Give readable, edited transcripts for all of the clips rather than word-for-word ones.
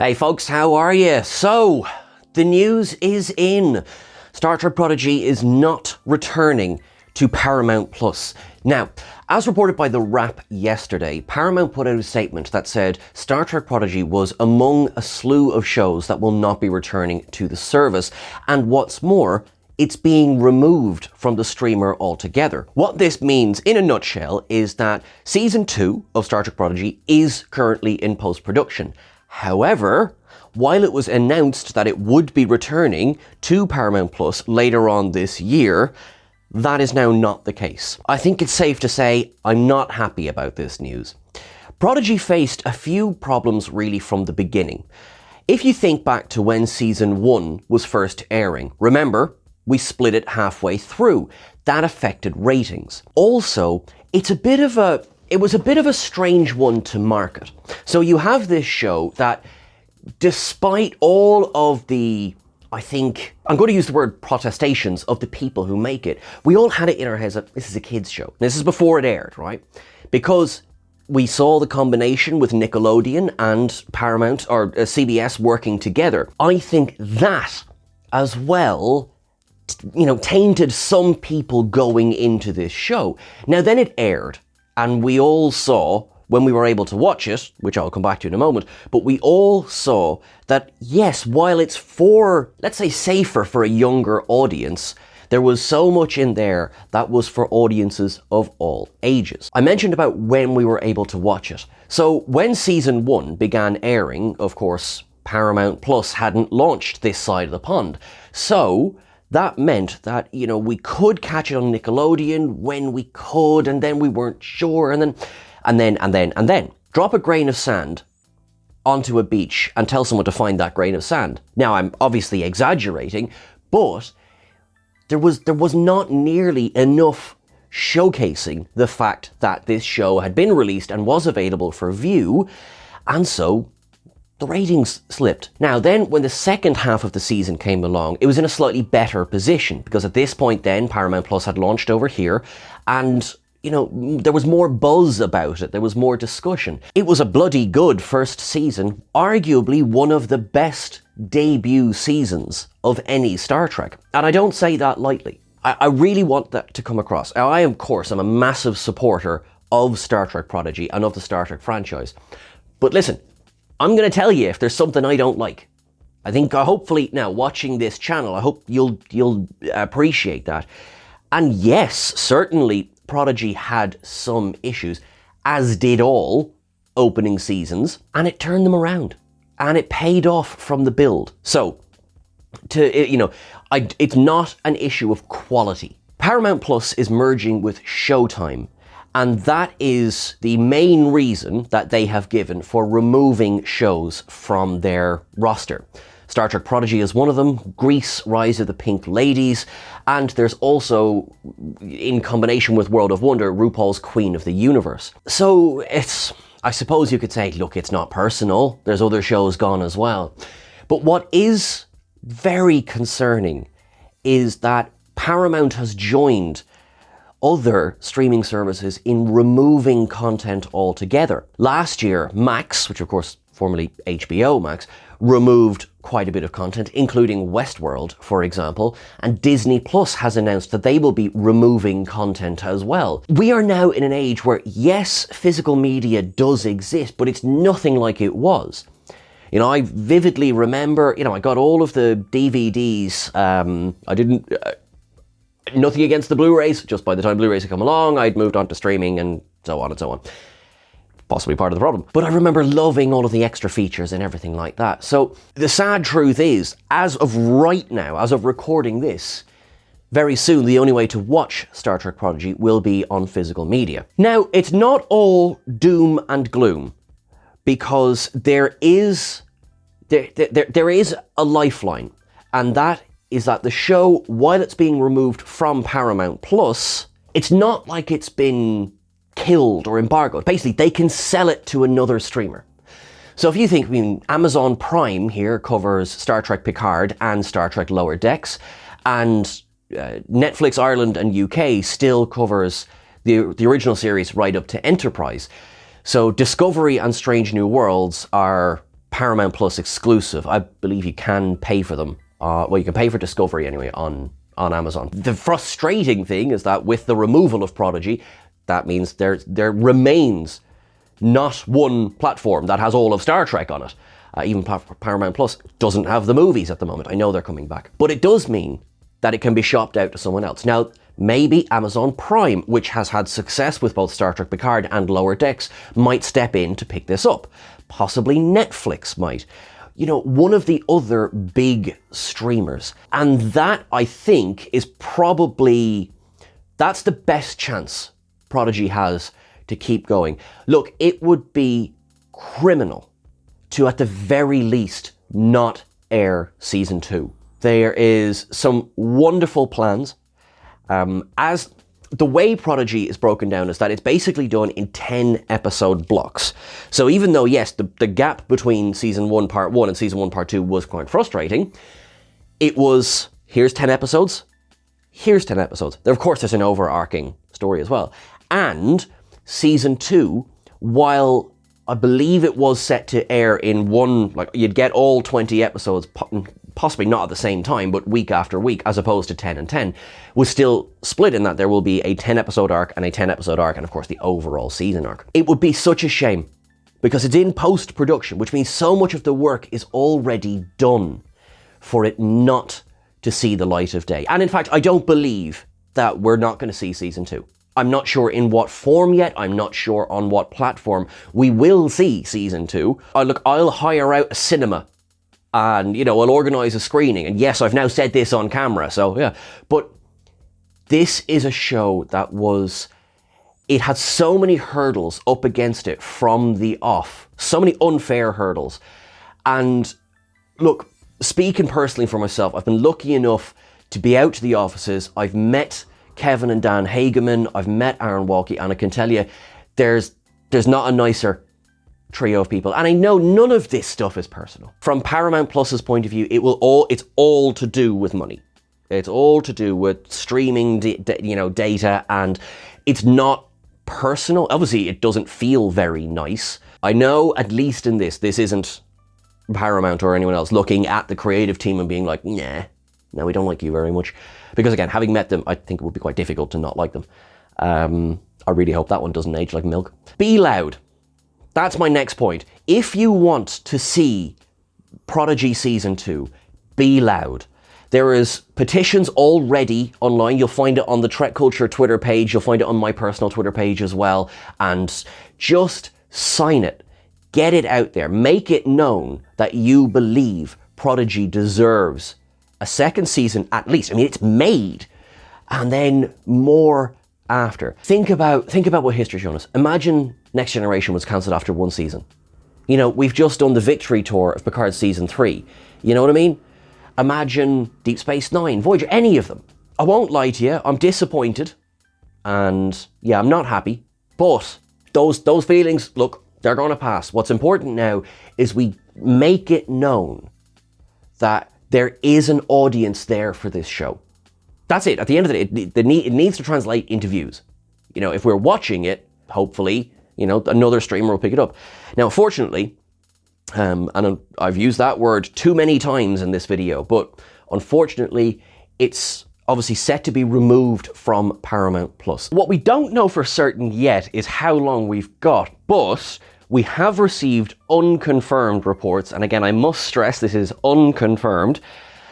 Hey folks, how are you? So, the news is in. Star Trek Prodigy is not returning to Paramount Plus. Now, as reported by The Wrap yesterday, Paramount put out a statement that said Star Trek Prodigy was among a slew of shows that will not be returning to the service, and what's more, it's being removed from the streamer altogether. What this means, in a nutshell, is that Season 2 of Star Trek Prodigy is currently in post-production. However, while it was announced that it would be returning to Paramount Plus later on this year, that is now not the case. I think it's safe to say I'm not happy about this news. Prodigy faced a few problems really from the beginning. If you think back to when Season 1 was first airing, remember, we split it halfway through. That affected ratings. Also, it was a bit of a strange one to market. So you have this show that, despite all of the, I think, I'm going to use the word protestations of the people who make it, we all had it in our heads that this is a kid's show. This is before it aired, right? Because we saw the combination with Nickelodeon and Paramount, or CBS, working together. I think that, as well, tainted some people going into this show. Now then it aired, and we all saw, when we were able to watch it, which I'll come back to in a moment, but we all saw that, yes, while it's for, let's say, safer for a younger audience, there was so much in there that was for audiences of all ages. I mentioned about when we were able to watch it. So when Season 1 began airing, of course, Paramount Plus hadn't launched this side of the pond. So that meant that, we could catch it on Nickelodeon when we could, and then we weren't sure, and then drop a grain of sand onto a beach and tell someone to find that grain of sand. Now, I'm obviously exaggerating, but there was not nearly enough showcasing the fact that this show had been released and was available for view, and so the ratings slipped. Now then, when the second half of the season came along, it was in a slightly better position, because at this point then, Paramount Plus had launched over here, and there was more buzz about it, there was more discussion. It was a bloody good first season, arguably one of the best debut seasons of any Star Trek. And I don't say that lightly. I really want that to come across. Now, I'm a massive supporter of Star Trek Prodigy and of the Star Trek franchise. But listen, I'm going to tell you if there's something I don't like. I think, hopefully, now watching this channel, I hope you'll appreciate that. And yes, certainly Prodigy had some issues, as did all opening seasons, and it turned them around, and it paid off from the build. So, it's not an issue of quality. Paramount Plus is merging with Showtime, and that is the main reason that they have given for removing shows from their roster. Star Trek Prodigy is one of them, Grease, Rise of the Pink Ladies, and there's also, in combination with World of Wonder, RuPaul's Queen of the Universe. So I suppose you could say, look, it's not personal, there's other shows gone as well. But what is very concerning is that Paramount has joined other streaming services in removing content altogether. Last year, Max, which of course formerly HBO Max, removed quite a bit of content, including Westworld, for example, and Disney Plus has announced that they will be removing content as well. We are now in an age where, yes, physical media does exist, but it's nothing like it was. I vividly remember, I got all of the DVDs, nothing against the Blu-rays, just by the time Blu-rays had come along, I'd moved on to streaming and so on and so on. Possibly part of the problem. But I remember loving all of the extra features and everything like that. So the sad truth is, as of right now, as of recording this, very soon the only way to watch Star Trek Prodigy will be on physical media. Now, it's not all doom and gloom, because there is a lifeline, and that is that the show, while it's being removed from Paramount Plus, it's not like it's been killed or embargoed. Basically, they can sell it to another streamer. So if you think, Amazon Prime here covers Star Trek Picard and Star Trek Lower Decks, and Netflix Ireland and UK still covers the original series right up to Enterprise. So Discovery and Strange New Worlds are Paramount Plus exclusive. I believe you can pay for them. Well, you can pay for Discovery anyway on Amazon. The frustrating thing is that with the removal of Prodigy, that means there remains not one platform that has all of Star Trek on it. Even Paramount Plus doesn't have the movies at the moment. I know they're coming back. But it does mean that it can be shopped out to someone else. Now, maybe Amazon Prime, which has had success with both Star Trek Picard and Lower Decks, might step in to pick this up. Possibly Netflix might. You know, one of the other big streamers. And that, I think, is probably, that's the best chance Prodigy has to keep going. Look, it would be criminal to, at the very least, not air season 2. There is some wonderful plans. As the way Prodigy is broken down is that it's basically done in 10 episode blocks. So even though, yes, the gap between season 1 part 1 and season 1 part 2 was quite frustrating, it was, here's 10 episodes, here's 10 episodes. Of course, there's an overarching story as well. And season 2, while I believe it was set to air in one, like you'd get all 20 episodes, possibly not at the same time, but week after week, as opposed to 10 and 10, was still split in that there will be a 10 episode arc and a 10 episode arc, and of course the overall season arc. It would be such a shame because it's in post-production, which means so much of the work is already done for it not to see the light of day. And in fact, I don't believe that we're not going to see season 2. I'm not sure in what form yet. I'm not sure on what platform we will see season 2. I'll hire out a cinema and, you know, I'll organise a screening. And yes, I've now said this on camera, so yeah. But this is a show that it had so many hurdles up against it from the off. So many unfair hurdles. And look, speaking personally for myself, I've been lucky enough to be out to the offices. I've met Kevin and Dan Hageman, I've met Aaron Walkie, and I can tell you, there's not a nicer trio of people. And I know none of this stuff is personal. From Paramount Plus's point of view, it's all to do with money. It's all to do with streaming, data, and it's not personal. Obviously, it doesn't feel very nice. I know, at least in this isn't Paramount or anyone else looking at the creative team and being like, nah, no, we don't like you very much. Because again, having met them, I think it would be quite difficult to not like them. I really hope that one doesn't age like milk. Be loud. That's my next point. If you want to see Prodigy Season 2, be loud. There is petitions already online. You'll find it on the TrekCulture Twitter page. You'll find it on my personal Twitter page as well. And just sign it. Get it out there. Make it known that you believe Prodigy deserves a second season at least. I mean, it's made. And then more after. Think about what history's shown us. Imagine Next Generation was cancelled after one season. You know, we've just done the victory tour of Picard Season 3. You know what I mean? Imagine Deep Space Nine, Voyager, any of them. I won't lie to you, I'm disappointed. And yeah, I'm not happy. But those feelings, look, they're going to pass. What's important now is we make it known that there is an audience there for this show. That's it. At the end of the day, it needs to translate into views. You know, if we're watching it, hopefully, you know, another streamer will pick it up. Now, unfortunately, and I've used that word too many times in this video, but unfortunately, it's obviously set to be removed from Paramount Plus. What we don't know for certain yet is how long we've got, but we have received unconfirmed reports, and again, I must stress this is unconfirmed,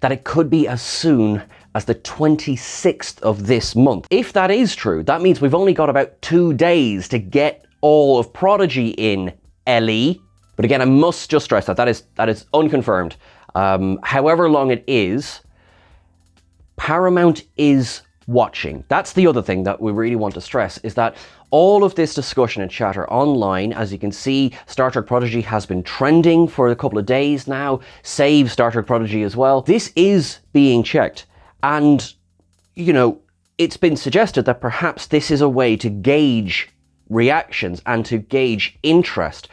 that it could be as soon as the 26th of this month. If that is true, that means we've only got about 2 days to get all of Prodigy in, Ellie. But again, I must just stress that that is unconfirmed. However long it is, Paramount is watching. That's the other thing that we really want to stress, is that all of this discussion and chatter online, as you can see, Star Trek Prodigy has been trending for a couple of days now. Save Star Trek Prodigy as well. This is being checked. And, you know, it's been suggested that perhaps this is a way to gauge reactions and to gauge interest.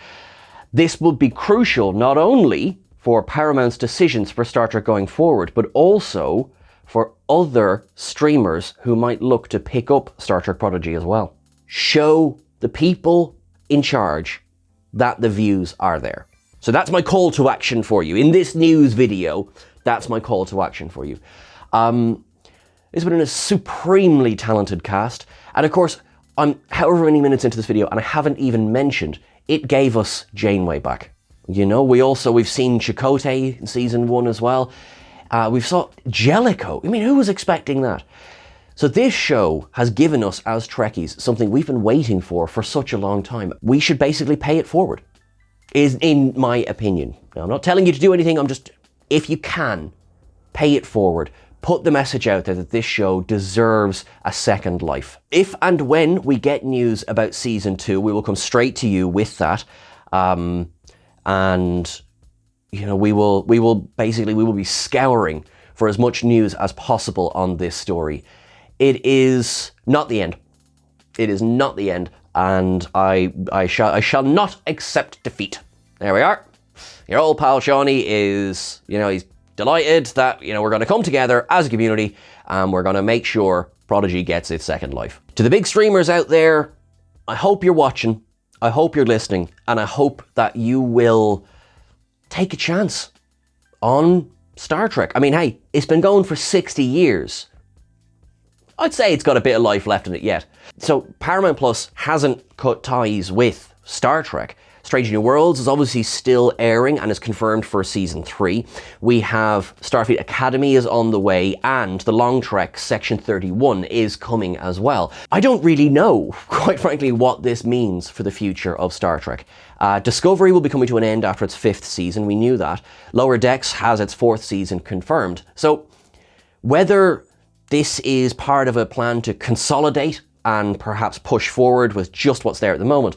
This would be crucial not only for Paramount's decisions for Star Trek going forward, but also for other streamers who might look to pick up Star Trek Prodigy as well. Show the people in charge that the views are there. So that's my call to action for you. In this news video, that's my call to action for you. It's been a supremely talented cast. And of course, I'm however many minutes into this video, and I haven't even mentioned, it gave us Janeway back. You know, we've seen Chakotay in season 1 as well. We've saw Jellicoe. I mean, who was expecting that? So this show has given us, as Trekkies, something we've been waiting for such a long time. We should basically pay it forward, is in my opinion. Now, I'm not telling you to do anything, I'm just, if you can, pay it forward. Put the message out there that this show deserves a second life. If and when we get news about season 2, we will come straight to you with that. And, you know, we will be scouring for as much news as possible on this story. It is not the end. It is not the end. And I shall not accept defeat. There we are. Your old pal Shawnee is, you know, he's delighted that, you know, we're going to come together as a community and we're going to make sure Prodigy gets its second life. To the big streamers out there, I hope you're watching, I hope you're listening, and I hope that you will take a chance on Star Trek. I mean, hey, it's been going for 60 years. I'd say it's got a bit of life left in it yet. So Paramount Plus hasn't cut ties with Star Trek. Strange New Worlds is obviously still airing and is confirmed for season 3. We have Starfleet Academy is on the way, and the Long Trek Section 31 is coming as well. I don't really know, quite frankly, what this means for the future of Star Trek. Discovery will be coming to an end after its 5th season, we knew that. Lower Decks has its 4th season confirmed. So whether this is part of a plan to consolidate and perhaps push forward with just what's there at the moment,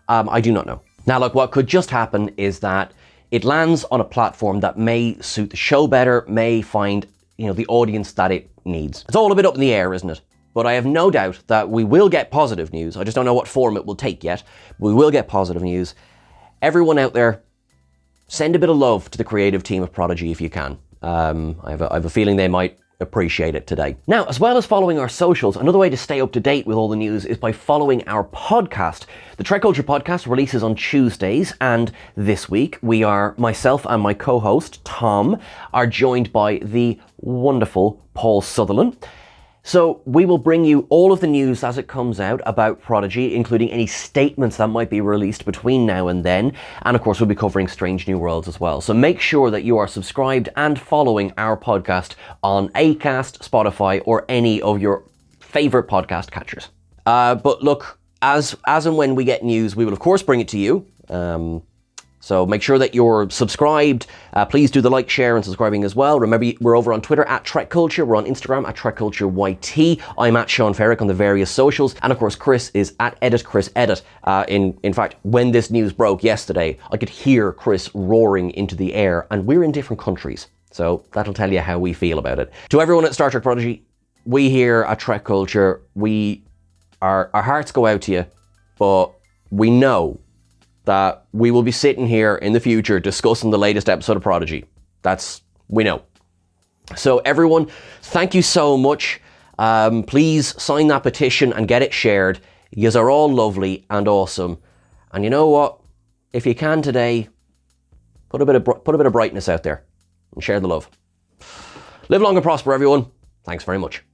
I do not know. Now, look, what could just happen is that it lands on a platform that may suit the show better, may find, you know, the audience that it needs. It's all a bit up in the air, isn't it? But I have no doubt that we will get positive news. I just don't know what form it will take yet. We will get positive news. Everyone out there, send a bit of love to the creative team of Prodigy if you can. I have a feeling they might appreciate it today. Now, as well as following our socials, another way to stay up to date with all the news is by following our podcast. The TrekCulture podcast releases on Tuesdays, and this week myself and my co-host, Tom, are joined by the wonderful Paul Sutherland. So we will bring you all of the news as it comes out about Prodigy, including any statements that might be released between now and then. And of course, we'll be covering Strange New Worlds as well. So make sure that you are subscribed and following our podcast on Acast, Spotify, or any of your favorite podcast catchers. But look, as and when we get news, we will of course bring it to you. So make sure that you're subscribed. Please do the like, share, and subscribing as well. Remember, we're over on Twitter at TrekCulture. We're on Instagram at TrekCultureYT. I'm at Seán Ferrick on the various socials. And of course, Chris is at EditChrisEdit. In fact, when this news broke yesterday, I could hear Chris roaring into the air, and we're in different countries. So that'll tell you how we feel about it. To everyone at Star Trek Prodigy, we here at TrekCulture, our hearts go out to you, but we know that we will be sitting here in the future discussing the latest episode of Prodigy. We know. So everyone, thank you so much. Please sign that petition and get it shared. You are all lovely and awesome. And you know what? If you can today, put a bit of brightness out there and share the love. Live long and prosper, everyone. Thanks very much.